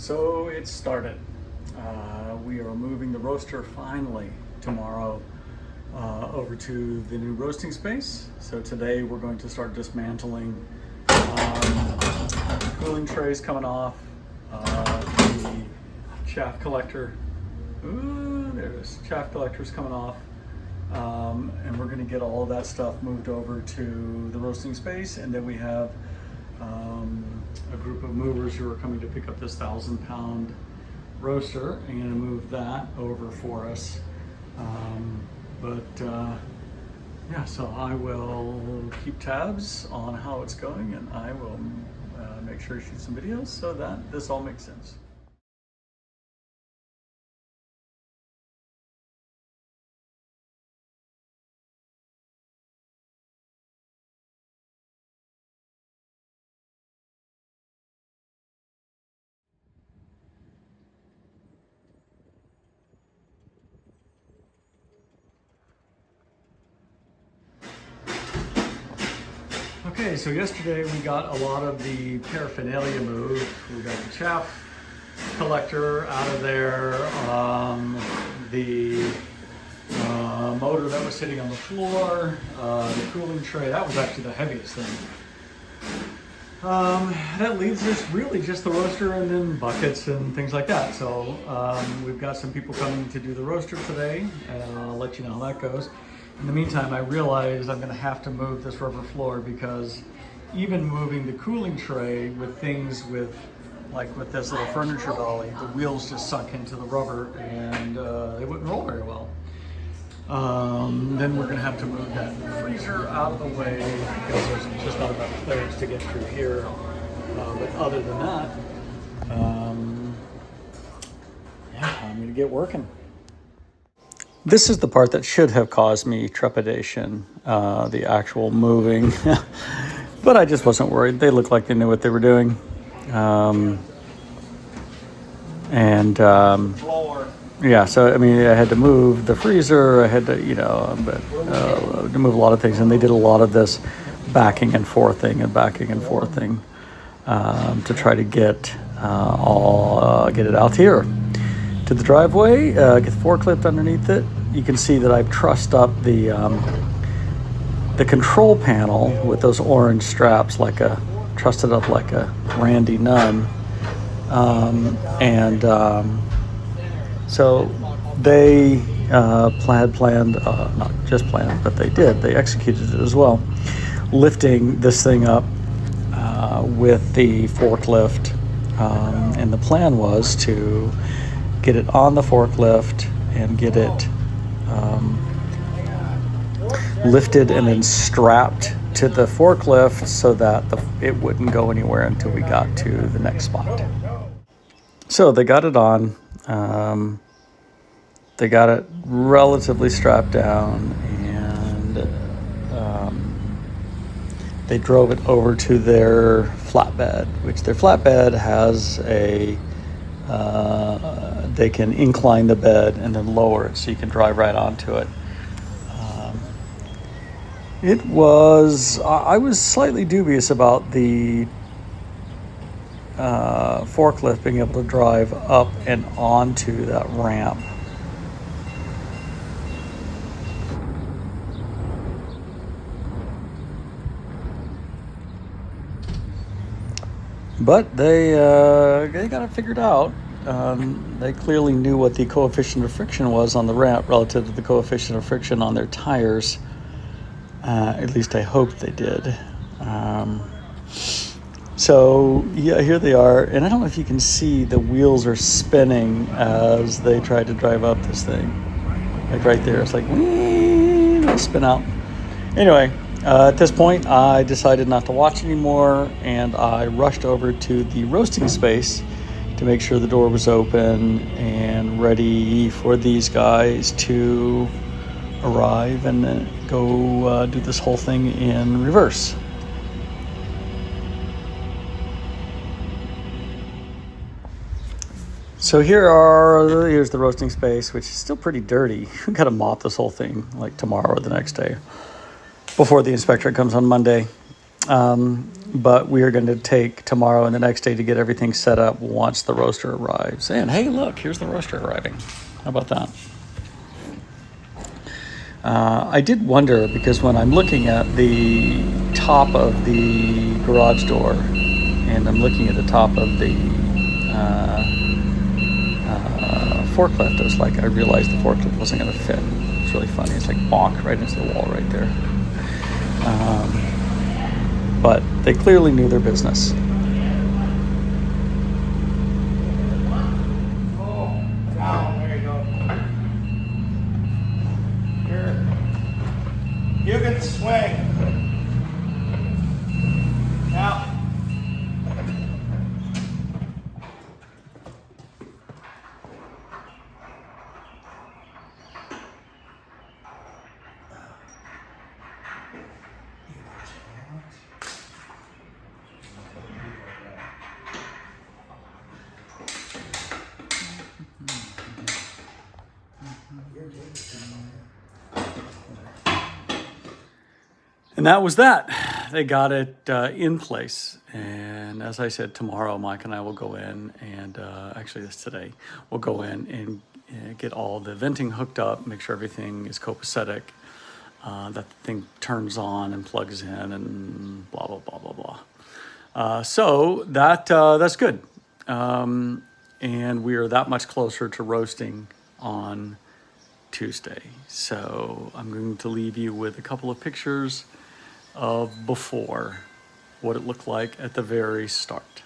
So it started. We are moving the roaster finally tomorrow over to the new roasting space. So today we're going to start dismantling cooling trays coming off, the chaff collector. Ooh, there's chaff collectors coming off. And we're going to get all of that stuff moved over to the roasting space, and then we have a group of movers who are coming to pick up this 1,000-pound roaster and going to move that over for us. Yeah, so I will keep tabs on how it's going, and I will make sure to shoot some videos so that this all makes sense. Okay, so yesterday we got a lot of the paraphernalia moved. We got the chaff collector out of there, the motor that was sitting on the floor, the cooling tray. That was actually the heaviest thing. That leaves us really just the roaster and then buckets and things like that. So we've got some people coming to do the roaster today, and I'll let you know how that goes. In the meantime, I realized I'm going to have to move this rubber floor, because even moving the cooling tray with things like with this little furniture dolly, the wheels just sunk into the rubber and they wouldn't roll very well. Then we're going to have to move that freezer out of the way because there's just not enough clearance to get through here. But other than that, yeah, I'm going to get working. This is the part that should have caused me trepidation, the actual moving. But I just wasn't worried. They looked like they knew what they were doing. Yeah, so I mean, I had to move the freezer. I had to, to move a lot of things, and they did a lot of this backing and forthing to try to get it out here to the driveway. Get the forklift underneath it. You can see that I've trussed up the control panel with those orange straps, trussed it up like a Randy Nunn. So they had planned, not just planned, but they executed it as well, lifting this thing up with the forklift. And the plan was to get it on the forklift and get it lifted and then strapped to the forklift so that it wouldn't go anywhere until we got to the next spot. So they got it on. They got it relatively strapped down, and they drove it over to their flatbed, which their flatbed has they can incline the bed and then lower it so you can drive right onto it. I was slightly dubious about the forklift being able to drive up and onto that ramp. But they got it figured out. They clearly knew what the coefficient of friction was on the ramp relative to the coefficient of friction on their tires. At least I hope they did. So yeah, here they are, and I don't know if you can see the wheels are spinning as they try to drive up this thing. Like right there, it's like, whee, they spin out. Anyway, at this point, I decided not to watch anymore, and I rushed over to the roasting space to make sure the door was open and ready for these guys to arrive and then go do this whole thing in reverse. So here's the roasting space, which is still pretty dirty. We've got to mop this whole thing like tomorrow or the next day before the inspector comes on Monday. But we are going to take tomorrow and the next day to get everything set up once the roaster arrives. And hey, look, here's the roaster arriving. How about that? I did wonder, because when I'm looking at the top of the garage door and I'm looking at the top of the forklift, it was like I realized the forklift wasn't going to fit. It's really funny. It's like bonk right into the wall right there. But they clearly knew their business. Oh, down, there you go. Here. You can swing. Now. And that was that. They got it in place. And as I said, tomorrow Mike and I will go in and actually it's today. We'll go in and get all the venting hooked up, make sure everything is copacetic, that the thing turns on and plugs in and blah, blah, blah, blah, blah. So that's good. And we are that much closer to roasting on Tuesday. So I'm going to leave you with a couple of pictures of before, what it looked like at the very start.